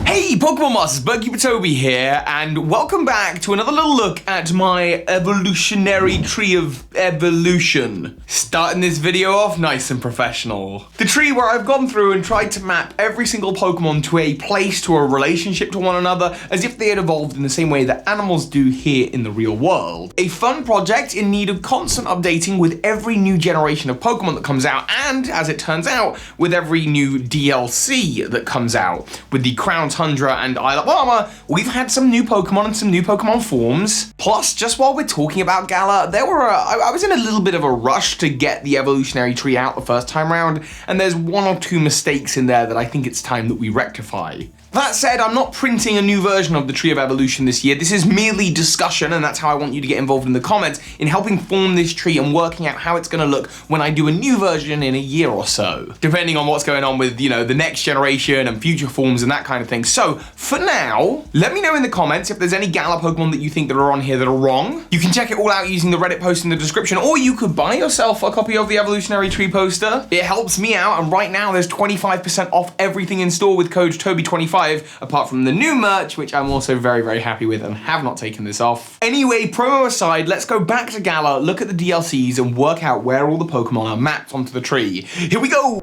Hey Pokemon Masters, Toby here, and welcome back to another little look at my evolutionary tree of evolution. Starting this video off nice and professional. The tree where I've gone through and tried to map every single Pokemon to a place, to a relationship to one another, as if they had evolved in the same way that animals do here in the real world. A fun project in need of constant updating with every new generation of Pokemon that comes out, and, as it turns out, with every new DLC that comes out. With the Crown Tundra and Isle of Armour, we've had some new Pokemon and some new Pokemon forms. Plus, just while we're talking about Galar, I was in a little bit of a rush to get the evolutionary tree out the first time round, and there's one or two mistakes in there that I think it's time that we rectify. That said, I'm not printing a new version of the Tree of Evolution this year. This is merely discussion, and that's how I want you to get involved in the comments in helping form this tree and working out how it's going to look when I do a new version in a year or so, depending on what's going on with, you know, the next generation and future forms and that kind of thing. So, for now, let me know in the comments if there's any Galar Pokemon that you think that are on here that are wrong. You can check it all out using the Reddit post in the description, or you could buy yourself a copy of the Evolutionary Tree poster. It helps me out, and right now there's 25% off everything in store with code Toby25, apart from the new merch, which I'm also very, very happy with and have not taken this off. Anyway, promo aside, let's go back to Galar, look at the DLCs, and work out where all the Pokemon are mapped onto the tree. Here we go!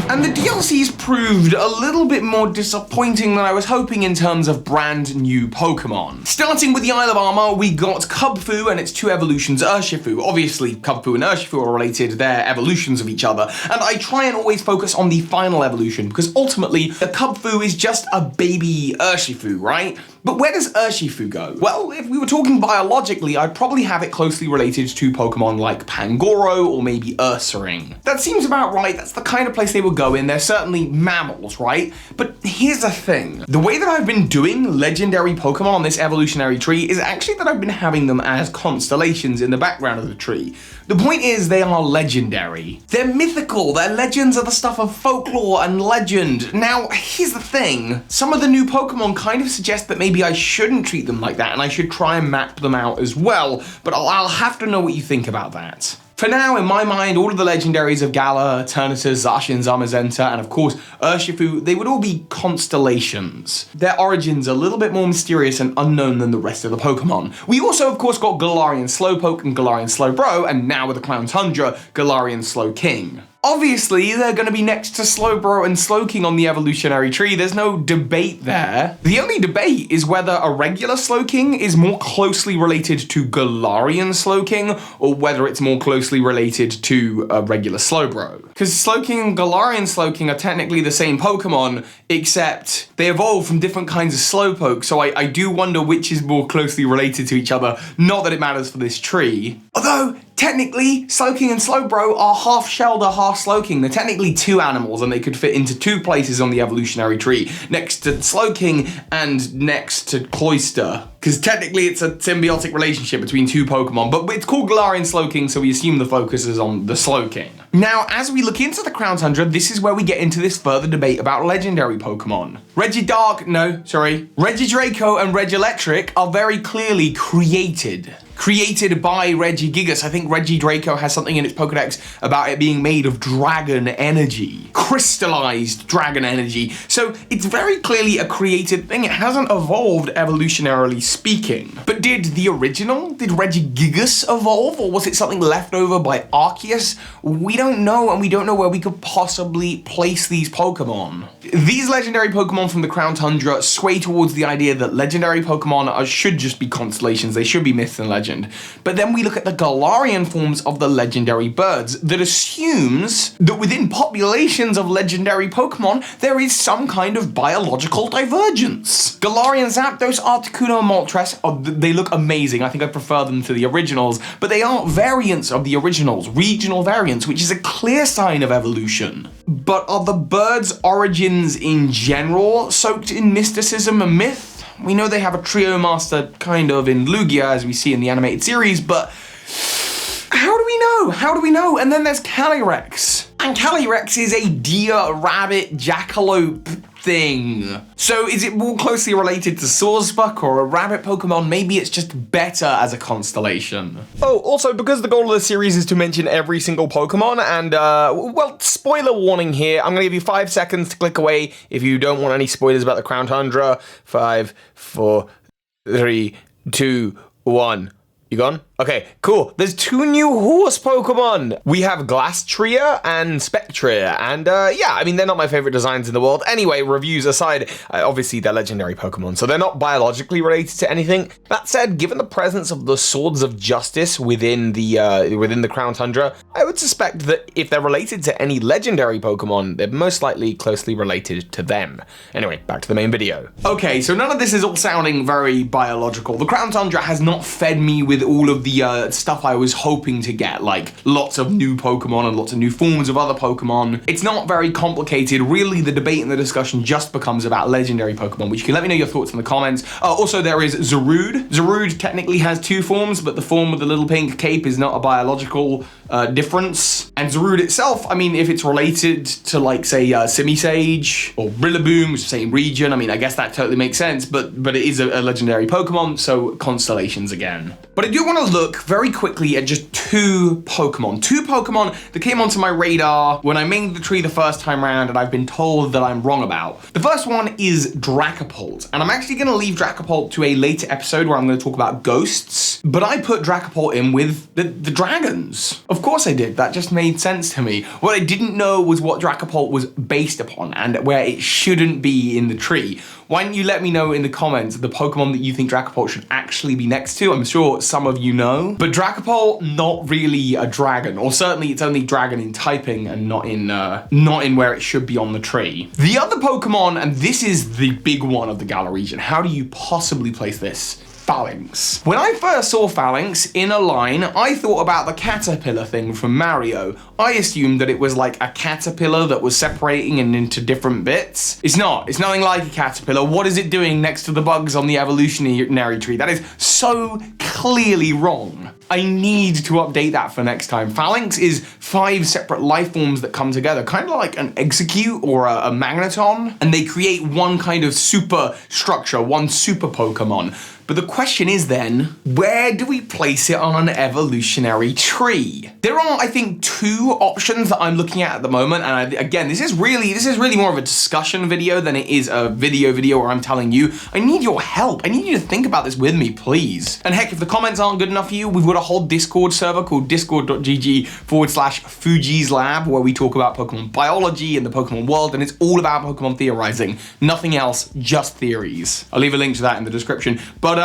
And the DLCs proved a little bit more disappointing than I was hoping in terms of brand new Pokemon. Starting with the Isle of Armour, we got Kubfu and its two evolutions, Urshifu. Obviously, Kubfu and Urshifu are related, they're evolutions of each other, and I try and always focus on the final evolution, because ultimately, the Kubfu is just a baby Urshifu, right? But where does Urshifu go? Well, if we were talking biologically, I'd probably have it closely related to Pokemon like Pangoro or maybe Ursaring. That seems about right, that's the kind of place they would go in. They're certainly mammals, right? But here's the thing. The way that I've been doing legendary Pokemon on this evolutionary tree is actually that I've been having them as constellations in the background of the tree. The point is, they are legendary. They're mythical, their legends are the stuff of folklore and legend. Now, here's the thing. Some of the new Pokemon kind of suggest that maybe I shouldn't treat them like that and I should try and map them out as well, but I'll have to know what you think about that. For now, in my mind, all of the legendaries of Galar, Eternatus, Zacian, Zamazenta, and of course, Urshifu, they would all be constellations. Their origins are a little bit more mysterious and unknown than the rest of the Pokemon. We also, of course, got Galarian Slowpoke and Galarian Slowbro, and now with the Clown Tundra, Galarian Slowking. Obviously, they're going to be next to Slowbro and Slowking on the evolutionary tree. There's no debate there. The only debate is whether a regular Slowking is more closely related to Galarian Slowking or whether it's more closely related to a regular Slowbro. Because Slowking and Galarian Slowking are technically the same Pokemon, except they evolve from different kinds of Slowpoke, so I do wonder which is more closely related to each other. Not that it matters for this tree. Although, technically, Slowking and Slowbro are half Shelder, half Slowking. They're technically two animals and they could fit into two places on the evolutionary tree, next to Slowking and next to Cloyster. Because technically it's a symbiotic relationship between two Pokemon, but it's called Galarian Slowking, so we assume the focus is on the Slowking. Now, as we look into the Crown Tundra, this is where we get into this further debate about legendary Pokemon. Regidraco and Regielektrek are very clearly created by Regigigas. I think Regidraco has something in its Pokedex about it being made of dragon energy. Crystallized dragon energy. So it's very clearly a created thing. It hasn't evolved evolutionarily speaking. But did Regigigas evolve, or was it something left over by Arceus? We don't know, and we don't know where we could possibly place these Pokemon. These legendary Pokemon from the Crown Tundra sway towards the idea that legendary Pokemon should just be constellations. They should be myths and legends. But then we look at the Galarian forms of the legendary birds that assumes that within populations of legendary Pokemon, there is some kind of biological divergence. Galarian Zapdos, Articuno, and Moltres, they look amazing. I think I prefer them to the originals, but they are variants of the originals, regional variants, which is a clear sign of evolution. But are the birds' origins in general soaked in mysticism and myth? We know they have a trio master kind of in Lugia, as we see in the animated series, but how do we know? How do we know? And then there's Cali Rex. And Cali Rex is a deer, rabbit, jackalope thing. So is it more closely related to Sawsbuck or a rabbit Pokemon? Maybe it's just better as a constellation. Oh, also, because the goal of the series is to mention every single Pokemon, and, well, spoiler warning here, I'm gonna give you 5 seconds to click away if you don't want any spoilers about the Crown Tundra. 5, 4, 3, 2, 1. You gone? Okay, cool. There's 2 new horse Pokemon. We have Glasstria and Spectria, and yeah, I mean, they're not my favorite designs in the world. Anyway, reviews aside, obviously they're legendary Pokemon, so they're not biologically related to anything. That said, given the presence of the Swords of Justice within the Crown Tundra, I would suspect that if they're related to any legendary Pokemon, they're most likely closely related to them. Anyway, back to the main video. Okay, so none of this is all sounding very biological. The Crown Tundra has not fed me with all of the stuff I was hoping to get, like lots of new Pokemon and lots of new forms of other Pokemon. It's not very complicated. Really, the debate and the discussion just becomes about legendary Pokemon, which you can let me know your thoughts in the comments. Also, there is Zarude. Zarude technically has 2 forms, but the form with the little pink cape is not a biological difference. And Zarude itself, I mean, if it's related to, like, say, Simisage or Rillaboom, which is the same region, I mean, I guess that totally makes sense, but it is a legendary Pokemon, so constellations again. But I do want to look very quickly at just 2 Pokemon. 2 Pokemon that came onto my radar when I made the tree the first time around, and I've been told that I'm wrong about. The first one is Dracopult, and I'm actually going to leave Dracopult to a later episode where I'm going to talk about ghosts, but I put Dracopult in with the dragons. Of course I did, that just made sense to me. What I didn't know was what Dracopult was based upon and where it shouldn't be in the tree. Why don't you let me know in the comments the Pokemon that you think Dracopult should actually be next to? I'm sure some of you know. But Dracopult, not really a dragon, or certainly it's only dragon in typing and not in where it should be on the tree. The other Pokemon, and this is the big one of the Galar region, how do you possibly place this? Phalanx. When I first saw Phalanx in a line, I thought about the caterpillar thing from Mario. I assumed that it was like a caterpillar that was separating and into different bits. It's not. It's nothing like a caterpillar. What is it doing next to the bugs on the evolutionary tree? That is so clearly wrong. I need to update that for next time. Phalanx is 5 separate life forms that come together, kind of like an Execute or a Magneton, and they create one kind of super structure, one super Pokemon. But the question is then, where do we place it on an evolutionary tree? There are, I think, 2 options that I'm looking at the moment, and again, this is really more of a discussion video than it is a video where I'm telling you. I need your help. I need you to think about this with me, please. And heck, if the comments aren't good enough for you, we've got a whole Discord server called discord.gg/Fuji's Lab, where we talk about Pokemon biology and the Pokemon world, and it's all about Pokemon theorizing. Nothing else, just theories. I'll leave a link to that in the description. But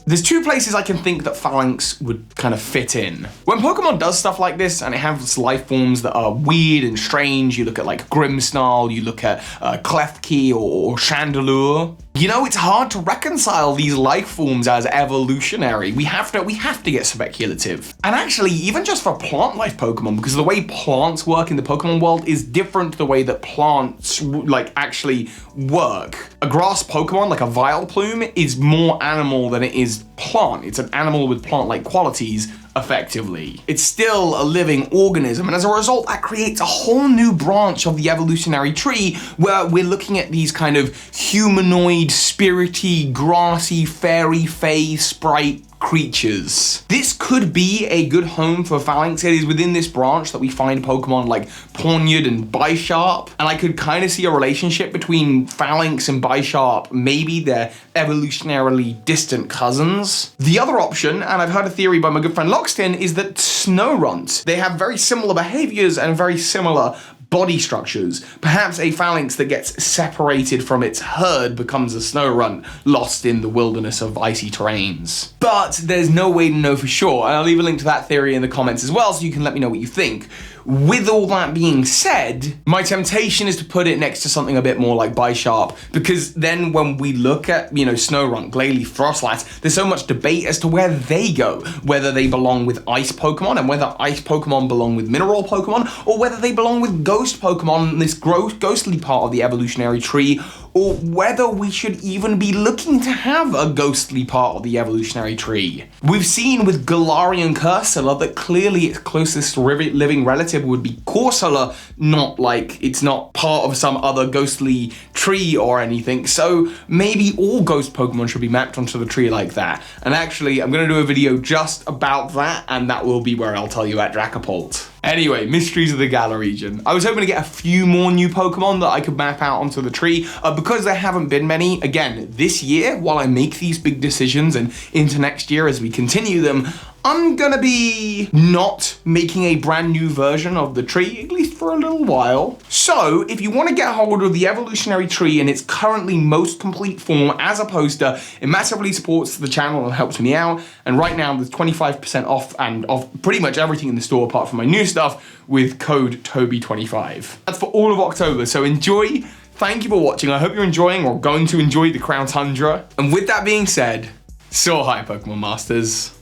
there's 2 places I can think that Phalanx would kind of fit in. When Pokemon does stuff like this, and it has life forms that are weird and strange, you look at like Grimmsnarl, you look at Klefki or Chandelure, you know, it's hard to reconcile these life forms as evolutionary. We have to get speculative. And actually, even just for plant life Pokemon, because the way plants work in the Pokemon world is different to the way that plants like actually work. A grass Pokemon, like a Vileplume, is more animal than it is plant. It's an animal with plant-like qualities, effectively. It's still a living organism, and as a result, that creates a whole new branch of the evolutionary tree where we're looking at these kind of humanoid, spirity, grassy, fairy, fae, sprite creatures. This could be a good home for Phalanx. It is within this branch that we find Pokemon like Pawniard and Bisharp, and I could kind of see a relationship between Phalanx and Bisharp. Maybe they're evolutionarily distant cousins. The other option, and I've heard a theory by my good friend Lockstin, is that Snorunt. They have very similar behaviors and very similar body structures. Perhaps a Phalanx that gets separated from its herd becomes a Snorunt lost in the wilderness of icy terrains. But there's no way to know for sure, and I'll leave a link to that theory in the comments as well, so you can let me know what you think. With all that being said, my temptation is to put it next to something a bit more like Bisharp, because then when we look at, you know, Snorunt, Glalie, Frostlats, there's so much debate as to where they go, whether they belong with ice Pokemon, and whether ice Pokemon belong with mineral Pokemon, or whether they belong with ghost Pokemon in this ghostly part of the evolutionary tree, or whether we should even be looking to have a ghostly part of the evolutionary tree. We've seen with Galarian Cursula that clearly its closest living relative alternative would be Corsola, not like it's not part of some other ghostly tree or anything. So maybe all ghost Pokemon should be mapped onto the tree like that. And actually, I'm gonna do a video just about that, and that will be where I'll tell you at Dracopult. Anyway, Mysteries of the Galar region. I was hoping to get a few more new Pokemon that I could map out onto the tree, because there haven't been many. Again, this year, while I make these big decisions and into next year as we continue them, I'm gonna be not making a brand new version of the tree, at least for a little while. So, if you want to get hold of the evolutionary tree in its currently most complete form as a poster, it massively supports the channel and helps me out. And right now, there's 25% off and off pretty much everything in the store apart from my new stuff with code Toby25. That's for all of October, so enjoy. Thank you for watching. I hope you're enjoying or going to enjoy the Crown Tundra. And with that being said, so hi, Pokemon Masters.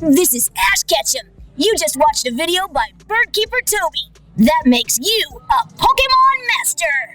This is Ash Ketchum. You just watched a video by Birdkeeper Toby. That makes you a Pokemon Master!